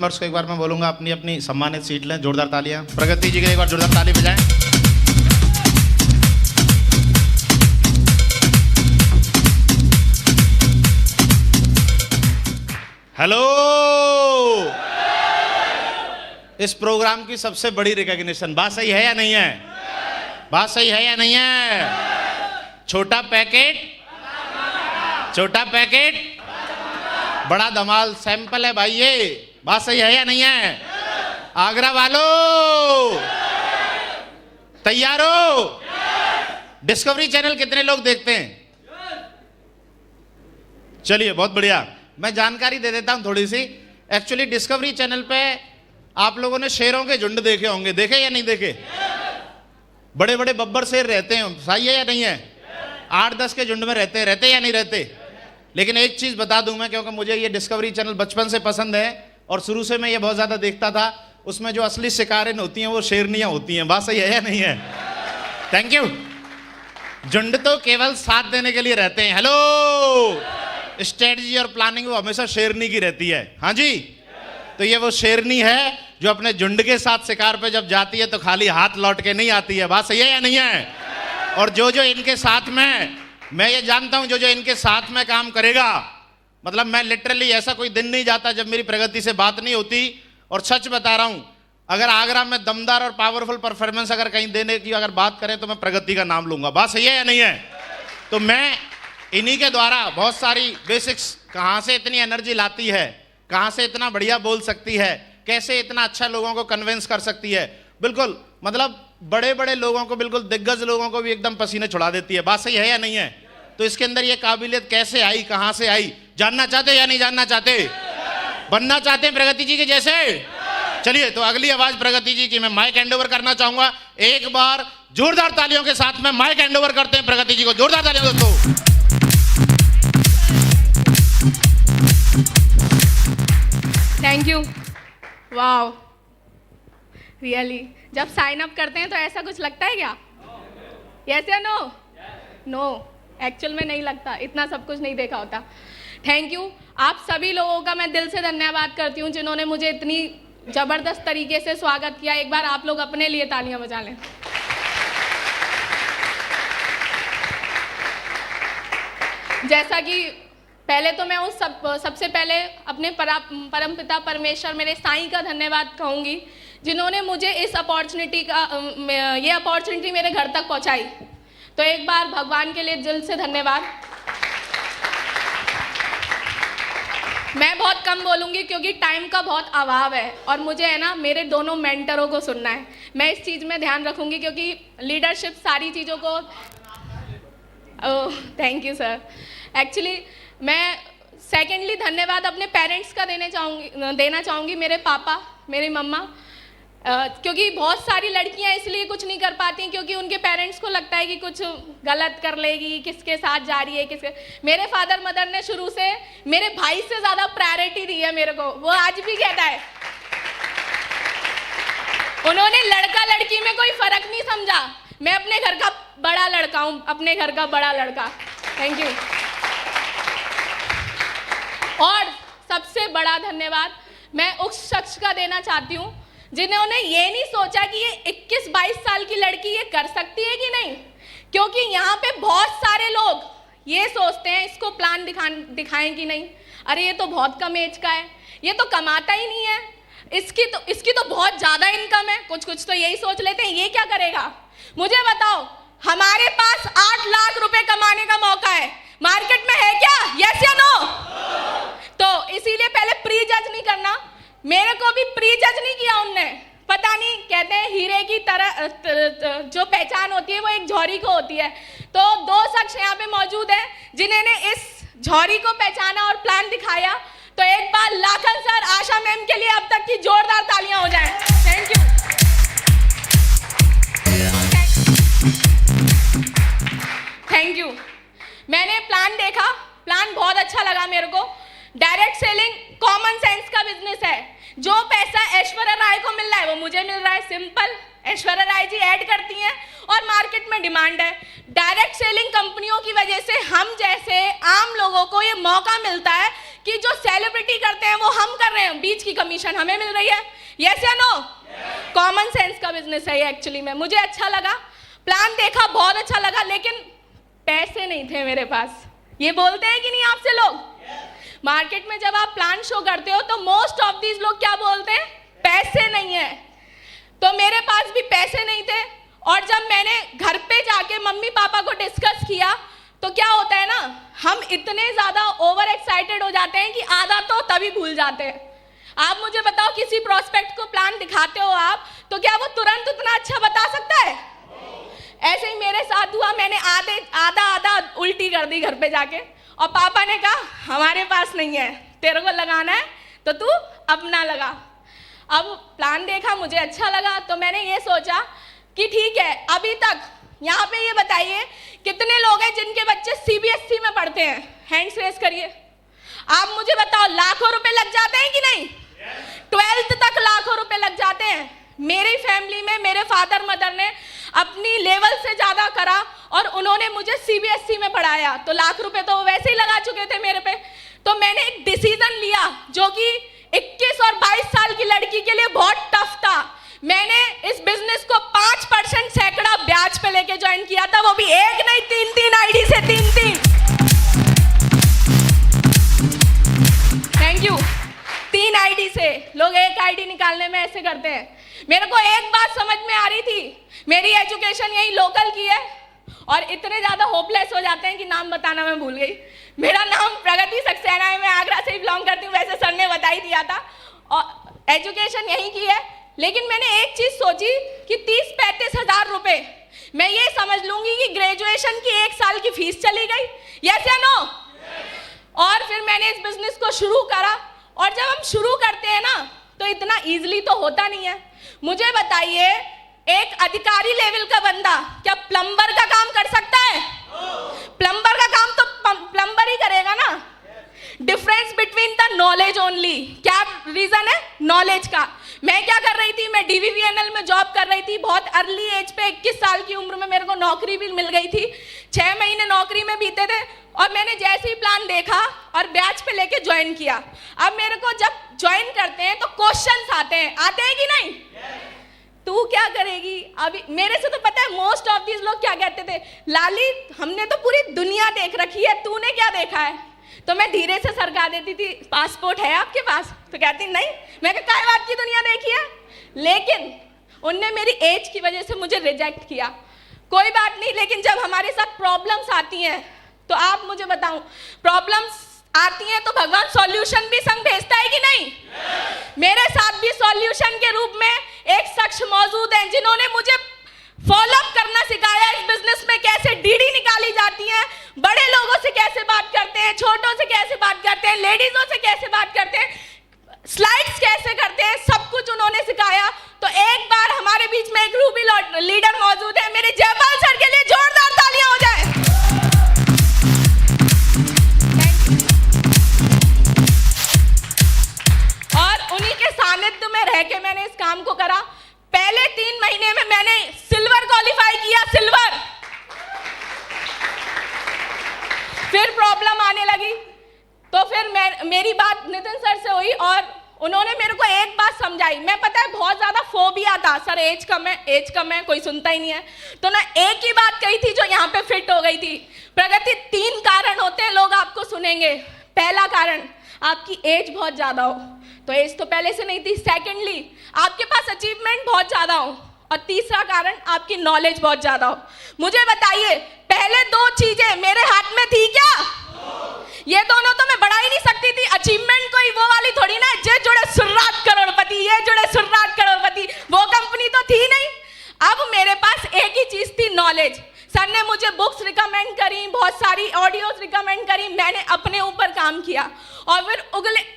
Members को एक बार मैं बोलूंगा अपनी अपनी सम्मानित सीट लें। जोरदार तालियां प्रगति जी के लिए, एक बार जोरदार ताली बजाएं। हेलो, इस प्रोग्राम की सबसे बड़ी रिकॉग्निशन, बात सही है या नहीं है? बात सही है या नहीं है? छोटा पैकेट बड़ा धमाल सैंपल है भाई ये, बात सही है या नहीं है? आगरा वालों तैयार हो? डिस्कवरी चैनल कितने लोग देखते हैं? चलिए बहुत बढ़िया, मैं जानकारी दे देता हूं थोड़ी सी। एक्चुअली डिस्कवरी चैनल पे आप लोगों ने शेरों के झुंड देखे होंगे, देखे या नहीं देखे? बड़े बड़े बब्बर शेर रहते हैं, सही है या नहीं है? 8-10 के झुंड में रहते या नहीं रहते? लेकिन एक चीज बता दूं मैं, क्योंकि मुझे ये डिस्कवरी चैनल बचपन से पसंद है और शुरू से मैं ये बहुत ज्यादा देखता था। उसमें जो असली शिकारिन होती हैं वो शेरनियां होती हैं, बात सही है या नहीं है? Thank you. झुंड तो केवल साथ देने के लिए रहते हैं। हेलो, स्ट्रेटजी और प्लानिंग वो हमेशा शेरनी की रहती है। हाँ जी, तो ये वो शेरनी है जो अपने झुंड के साथ शिकार पे जब जाती है तो खाली हाथ लौट के नहीं आती है, बात सही है या नहीं है? और जो जो इनके साथ में, मैं ये जानता हूं, जो जो इनके साथ में काम करेगा, मतलब मैं लिटरली ऐसा कोई दिन नहीं जाता जब मेरी प्रगति से बात नहीं होती। और सच बता रहा हूं, अगर आगरा में दमदार और पावरफुल परफॉर्मेंस अगर कहीं देने की अगर बात करें तो मैं प्रगति का नाम लूंगा, बात सही है या नहीं है? तो मैं इन्हीं के द्वारा बहुत सारी बेसिक्स, कहाँ से इतनी एनर्जी लाती है, कहाँ से इतना बढ़िया बोल सकती है, कैसे इतना अच्छा लोगों को कन्विंस कर सकती है, बिल्कुल मतलब बड़े बड़े लोगों को, बिल्कुल दिग्गज लोगों को भी एकदम पसीने छुड़ा देती है, बात सही है या नहीं है? तो इसके अंदर ये काबिलियत कैसे आई, कहाँ से आई, जानना चाहते या नहीं जानना चाहते? बनना चाहते हैं प्रगति जी के जैसे? चलिए, तो अगली आवाज प्रगति जी की मैं माइक हैंड ओवर करना चाहूंगा। एक बार जोरदार तालियों के साथ में माइक हैंड ओवर करते हैं प्रगति जी को। जोरदार तालियां दोस्तों। Thank you. वाओ, रियली जब साइन अप करते हैं तो ऐसा कुछ लगता है क्या? यस या नो? नो, एक्चुअल में नहीं लगता, इतना सब कुछ नहीं देखा होता। Thank you. आप सभी लोगों का मैं दिल से धन्यवाद करती हूँ जिन्होंने मुझे इतनी ज़बरदस्त तरीके से स्वागत किया। एक बार आप लोग अपने लिए तालियां बजा लें। जैसा कि पहले तो मैं उस सबसे पहले अपने परमपिता परमेश्वर मेरे साईं का धन्यवाद कहूँगी, जिन्होंने मुझे इस ये अपॉर्चुनिटी मेरे घर तक पहुँचाई। तो एक बार भगवान के लिए दिल से धन्यवाद। मैं बहुत कम बोलूँगी क्योंकि टाइम का बहुत अभाव है और मुझे है ना मेरे दोनों मेंटरों को सुनना है। मैं इस चीज़ में ध्यान रखूँगी क्योंकि लीडरशिप सारी चीज़ों को। Thank you sir. एक्चुअली मैं सेकेंडली धन्यवाद अपने पेरेंट्स का देना चाहूँगी, मेरे पापा, मेरी मम्मा, क्योंकि बहुत सारी लड़कियां इसलिए कुछ नहीं कर पाती क्योंकि उनके पेरेंट्स को लगता है कि कुछ गलत कर लेगी, किसके साथ जा रही है, किसके। मेरे फादर मदर ने शुरू से मेरे भाई से ज़्यादा प्रायोरिटी दी है मेरे को, वो आज भी कहता है। उन्होंने लड़का लड़की में कोई फर्क नहीं समझा। मैं अपने घर का बड़ा लड़का हूँ, अपने घर का बड़ा लड़का। Thank you. और सबसे बड़ा धन्यवाद मैं उस शख्स का देना चाहती हूँ जिन्होंने ये नहीं सोचा कि ये 21-22 साल की लड़की ये कर सकती है कि नहीं, क्योंकि यहाँ पे बहुत सारे लोग ये सोचते हैं इसको प्लान दिखाएं कि नहीं, अरे ये तो बहुत कम एज का है, ये तो कमाता ही नहीं है, इसकी तो बहुत ज़्यादा इनकम है। कुछ तो यही सोच लेते हैं, ये क्या करेगा। मुझे बताओ, हमारे पास 8 लाख रुपए कमाने का मौका है, मार्केट में है क्या? यस या नो? तो इसीलिए पहले प्री जज नहीं करना। मेरे को भी प्री जज नहीं किया उनने। पता नहीं, कहते हैं हीरे की तरह जो पहचान होती है वो एक झौरी को होती है। तो 2 शख्स यहाँ पे मौजूद हैं जिन्होंने इस झौरी को पहचाना और प्लान दिखाया। तो एक बार लाखन सर, आशा मैम के लिए अब तक की जोरदार तालियां हो जाएं। Thank you. Thank you. मैंने प्लान देखा, प्लान बहुत अच्छा लगा मेरे को। डायरेक्ट सेलिंग कॉमन सेंस का बिजनेस है। जो पैसा ऐश्वर्या राय को मिल रहा है वो मुझे मिल रहा है, सिंपल। ऐश्वर्या राय जी ऐड करती हैं और मार्केट में डिमांड है। डायरेक्ट सेलिंग कंपनियों की वजह से हम जैसे आम लोगों को ये मौका मिलता है कि जो सेलिब्रिटी करते हैं वो हम कर रहे हैं, बीच की कमीशन हमें मिल रही है? यस या नो? कॉमन सेंस का बिजनेस है ये एक्चुअली में। मुझे अच्छा लगा, प्लान देखा, बहुत अच्छा लगा, लेकिन पैसे नहीं थे मेरे पास। ये बोलते हैं कि नहीं आपसे लोग? मार्केट में जब आप प्लान शो करते हो तो मोस्ट ऑफ दीज लोग क्या बोलते हैं? पैसे नहीं है। तो मेरे पास भी पैसे नहीं थे, और जब मैंने घर पे जाके मम्मी पापा को डिस्कस किया तो क्या होता है ना, हम इतने ज्यादा ओवर एक्साइटेड हो जाते हैं कि आधा तो तभी भूल जाते हैं। आप मुझे बताओ, किसी प्रोस्पेक्ट को प्लान दिखाते हो आप, तो क्या वो तुरंत उतना अच्छा बता सकता है? ऐसे ही मेरे साथ हुआ, मैंने आधा उल्टी कर दी घर पे जाके, और पापा ने कहा हमारे पास नहीं है, तेरे को लगाना है तो तू अपना लगा। अब प्लान देखा, मुझे अच्छा लगा, तो मैंने ये सोचा कि ठीक है, अभी तक यहाँ पे ये बताइए कितने लोग हैं जिनके बच्चे सीबीएसई में पढ़ते हैं? हैंड्स रेस करिए। आप मुझे बताओ, लाखों रुपए लग जाते हैं कि नहीं? 12th तक लाखों रुपए लग जाते हैं। मेरी फैमिली में मेरे फादर मदर ने अपनी लेवल से ज्यादा करा और उन्होंने मुझे सीबीएसई में पढ़ाया, तो लाख रुपए तो वैसे ही लगा चुके थे मेरे पे। तो मैंने एक डिसीजन लिया जो कि 21 और 22 साल की लड़की के लिए बहुत टफ था। मैंने इस बिजनेस को 5% सैकड़ा ब्याज पे लेके ज्वाइन किया था, वो भी एक नहीं 3 आईडी से 3। Thank you. 3 आईडी से लोग एक आईडी निकालने में ऐसे करते हैं। मेरे को एक बात समझ में आ रही थी, मेरी एजुकेशन यही लोकल की है, और इतने ज्यादा होपलेस हो जाते हैं कि नाम बताना मैं भूल गई। मेरा नाम प्रगति सक्सेना है, मैं आगरा से ही बिलोंग करती हूँ, वैसे सर ने बता ही दिया था, और एजुकेशन यहीं की है। लेकिन मैंने एक चीज सोची कि 30-35 हजार रुपए मैं ये समझ लूंगी कि ग्रेजुएशन की 1 साल की फीस चली गई। यस या नो? और फिर मैंने इस बिजनेस को शुरू करा, और जब हम शुरू करते हैं ना तो इतना इजीली तो होता नहीं है। मुझे बताइए, एक अधिकारी लेवल का बंदा क्या प्लम्बर का काम कर सकता है? प्लम्बर का काम तो प्लम्बर ही करेगा ना। Difference between the knowledge only. क्या रीजन है? नॉलेज का। मैं क्या कर रही थी, मैं DVVNL में जॉब कर रही थी, बहुत अर्ली एज पे 21 साल की उम्र में मेरे को नौकरी भी मिल गई थी। 6 महीने नौकरी में बीते थे, और मैंने जैसे ही प्लान देखा और ब्याज पे लेके ज्वाइन किया। अब मेरे को जब ज्वाइन करते हैं तो क्वेश्चंस आते हैं कि नहीं? तू क्या करेगी? अभी मेरे से तो पता है मोस्ट ऑफ दीज लोग क्या कहते थे, लाली हमने तो पूरी दुनिया देख रखी है, तूने क्या देखा है? तो मैं धीरे से सरका देती थी, पासपोर्ट है आपके पास? तो कहती नहीं। मैं कहा काय बात की दुनिया देखी है? लेकिन उनने मेरी एज की वजह से मुझे रिजेक्ट किया। कोई बात नहीं, लेकिन जब हमारे साथ प्रॉब्लम्स आती हैं तो आप मुझे बताऊं, प्रॉब्लम्स आती हैं तो भगवान सॉल्यूशन भी संग भेजता है कि नहीं? मेरे साथ भी सॉल्यूशन के रूप में एक शख्स मौजूद है जिन्होंने मुझे फॉलोअप करना सिखाया, इस बिजनेस में कैसे डीडी निकाली जाती है, बड़े लोगों से कैसे बात करते हैं, छोटों से कैसे बात करते हैं, लेडीजों से कैसे बात करते हैं, स्लाइड्स कैसे करते हैं, सब कुछ उन्होंने सिखाया। तो एक बार हमारे बीच में एक रूबी लीडर मौजूद है, मेरे जयपाल सर के लिए जोरदार तालियां हो जाए। और उन्हीं के सानिध्य में रह के मैंने इस काम को करा। पहले 3 महीने में मैंने सिल्वर क्वालिफाई किया, सिल्वर। फिर प्रॉब्लम आने लगी, तो फिर मेरी बात नितिन सर से हुई और उन्होंने मेरे को एक बात समझाई। मैं पता है बहुत ज्यादा फोबिया था, सर एज कम है, कोई सुनता ही नहीं है। तो ना एक ही बात कही थी जो यहाँ पे फिट हो गई थी, प्रगति 3 कारण होते हैं, लोग आपको सुनेंगे। पहला कारण, आपकी एज बहुत ज्यादा हो, तो एज तो पहले से नहीं थी। सेकेंडली, आपके पास अचीवमेंट बहुत ज्यादा हो, और तीसरा कारण, आपकी नॉलेज बहुत ज्यादा हो। मुझे बताइए, पहले 2 चीजें मेरे हाथ में थी क्या? ये दोनों तो मैं बढ़ा ही नहीं सकती थी। अचीवमेंट कोई वो वाली थोड़ी ना, जे जुड़े सुर्रात करोड़पति, ये जुड़े सुर्रात करोड़पति, वो कंपनी तो थी नहीं। अब मेरे पास एक ही चीज थी, नॉलेज। सर ने मुझे बुक्स रिकमेंड करी, बहुत सारी ऑडियोज रिकमेंड करी, मैंने अपने ऊपर काम किया, और फिर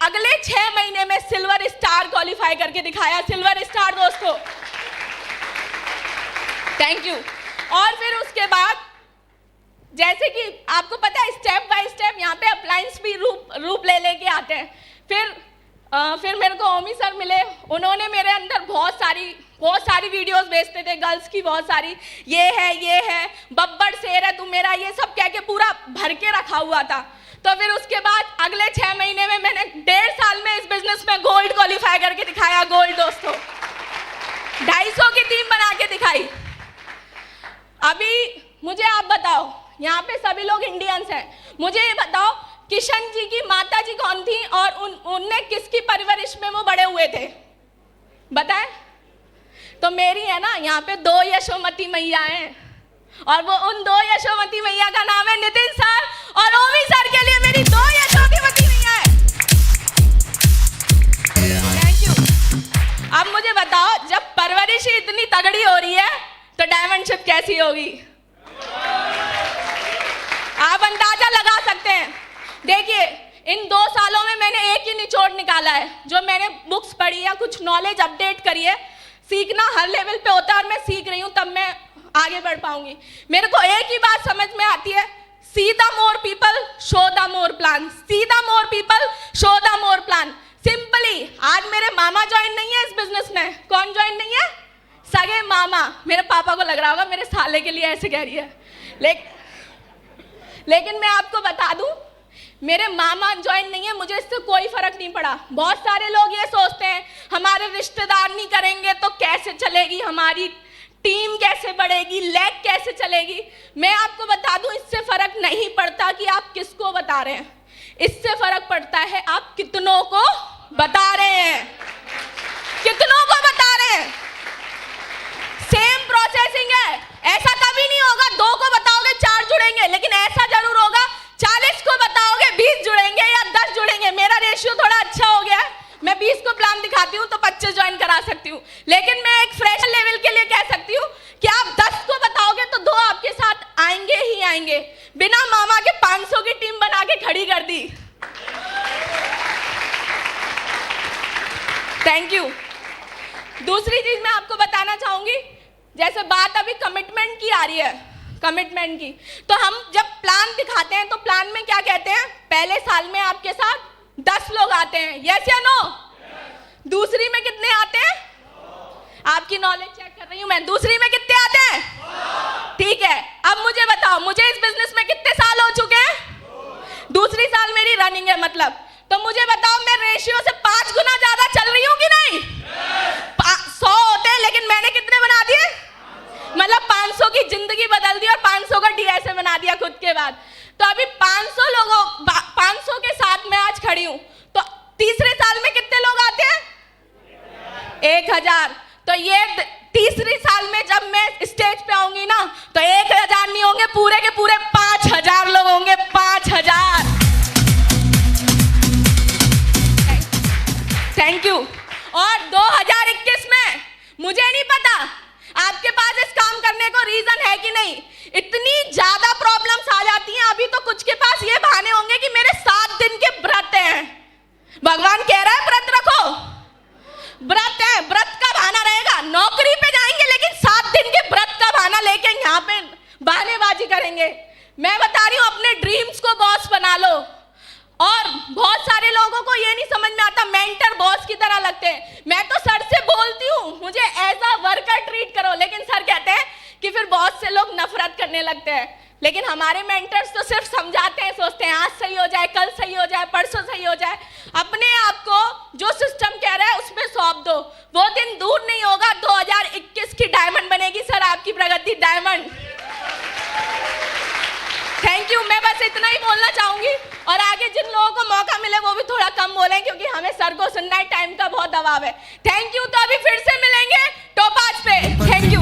अगले 6 महीने में सिल्वर स्टार क्वालिफाई करके दिखाया। सिल्वर स्टार दोस्तों, थैंक यू। और फिर उसके बाद जैसे कि आपको पता है, स्टेप बाय स्टेप यहाँ पे अप्लायंस भी रूप ले लेके आते हैं। फिर मेरे को ओमी सर मिले, उन्होंने मेरे अंदर बहुत सारी वीडियोस भेजते थे, गर्ल्स की बहुत सारी, ये है बब्बर शेर है तू मेरा, ये सब कह के पूरा भर के रखा हुआ था। तो फिर उसके बाद अगले 6 महीने में मैंने 1.5 साल में इस बिजनेस में गोल्ड क्वालिफाई करके दिखाया। गोल्ड दोस्तों 250 की टीम बना के दिखाई। अभी मुझे आप बताओ, यहाँ पे सभी लोग इंडियंस हैं, मुझे ये बताओ किशन जी की माता जी कौन थी और उनने किसकी परवरिश में वो बड़े हुए थे, बताएं? तो मेरी है ना यहाँ पे 2 यशोमती मैया हैं, और वो उन 2 यशोमती मैया का नाम है नितिन सर और ओमी सर के लिए मेरी 2 यशोमती मैया है। Thank you. अब मुझे बताओ, जब परवरिश ही इतनी तगड़ी हो रही है तो डायमंडशिप कैसी होगी? आप अंदाजा लगा सकते हैं। देखिए इन 2 सालों में मैंने एक ही निचोड़ निकाला है, जो मैंने बुक्स पढ़ी या कुछ नॉलेज अपडेट करी है। सीखना हर लेवल पे होता है और मैं सीख रही हूँ, तब मैं आगे बढ़ पाऊंगी। मेरे को एक ही बात समझ में आती है, see the more people show the more plan, see the more people show the more plan. Simply आज मेरे मामा ज्वाइन नहीं है इस बिजनेस में। कौन ज्वाइन नहीं है? सगे मामा। मेरे पापा को लग रहा होगा मेरे साले के लिए ऐसे कह रही है, लेकिन मैं आपको बता दूं, मेरे मामा ज्वाइन नहीं है, मुझे इससे कोई फर्क नहीं पड़ा। बहुत सारे लोग ये सोचते हैं हमारे रिश्तेदार नहीं करेंगे तो कैसे चलेगी हमारी टीम, कैसे बढ़ेगी, लेग कैसे चलेगी। मैं आपको बता दूं, इससे फर्क नहीं पड़ता कि आप किसको बता रहे हैं, इससे फर्क पड़ता है आप कितनों को बता रहे हैं, कितनों को बता रहे हैं। सेम प्रोसेसिंग है। ऐसा कभी नहीं होगा 2 को बताओगे 4 जुड़ेंगे, लेकिन ऐसा जरूर होगा 40 को बताओगे 20 जुड़ेंगे या 10 जुड़ेंगे। मेरा रेशियो थोड़ा अच्छा हो गया है, मैं 20 को प्लान दिखाती हूँ तो 25 ज्वाइन करा सकती हूँ, लेकिन मैं एक फ्रेश लेवल के लिए कह सकती हूँ कि आप 10 को बताओगे तो 2 आपके साथ आएंगे ही आएंगे। बिना मामा के 500 की टीम बना के खड़ी कर दी। Thank you. दूसरी चीज मैं आपको बताना चाहूंगी, जैसे बात अभी कमिटमेंट की आ रही है, कमिटमेंट की, तो हम जब प्लान दिखाते हैं तो प्लान में क्या कहते हैं, पहले साल में आपके साथ 10 लोग आते हैं, यस या नो? दूसरी में कितने आते हैं? आपकी नॉलेज चेक कर रही हूं मैं, दूसरी में कितने आते हैं? ठीक है, अब मुझे बताओ, मुझे इस बिजनेस में कितने साल हो चुके हैं? दूसरी साल मेरी रनिंग है मतलब, तो मुझे बताओ मैं रेशियो से 5 गुना ज्यादा चल रही हूँ कि नहीं? 100 होते हैं लेकिन मैंने कितने बना दिए? मतलब 500 की जिंदगी बदल दी और 500 का डीएसए बना दिया खुद के बाद। तो अभी 500 के साथ मैं आज खड़ी हूं, तो तीसरे साल में कितने लोग आते हैं? 1000। तो ये तीसरी साल में जब मैं स्टेज पे आऊंगी ना, तो 1000 नहीं होंगे, पूरे के पूरे 5000 लोग होंगे, 5000। Thank you. और 2021 में मुझे नहीं पता आपके पास इस काम करने को रीजन है कि नहीं, इतनी ज्यादा प्रॉब्लम्स आ जाती हैं। अभी तो कुछ के पास ये बहाने होंगे कि मेरे 7 दिन के व्रत हैं। भगवान कह रहा है व्रत रखो, व्रत है, व्रत का बहाना रहेगा। नौकरी पे जाएंगे लेकिन 7 दिन के व्रत का बहाना लेके यहाँ पे बहानेबाजी करेंगे। मैं बता रही हूँ अपने ड्रीम्स को बॉस बना लो। और बहुत सारे लोगों को ये नहीं समझ में आता, मेंटर बॉस की तरह लगते हैं। मैं तो सर से बोलती हूँ मुझे एज अ वर्कर ट्रीट करो, लेकिन सर कहते हैं कि फिर बॉस से लोग नफरत करने लगते हैं। लेकिन हमारे मेंटर्स तो सिर्फ समझाते हैं, सोचते हैं आज सही हो जाए, कल सही हो जाए, परसों सही हो जाए। अपने आप को जो सिस्टम कह रहा है उसमें सौंप दो, वो दिन दूर नहीं होगा 2021 की डायमंड बनेगी सर आपकी प्रगति डायमंड। Thank you. मैं बस इतना ही बोलना चाहूंगी, और आगे जिन लोगों को मौका मिले वो भी थोड़ा कम बोलें, क्योंकि हमें सर को सुनना है, टाइम का बहुत दबाव है। Thank you. तो अभी फिर से मिलेंगे टोपाज पे। Thank you.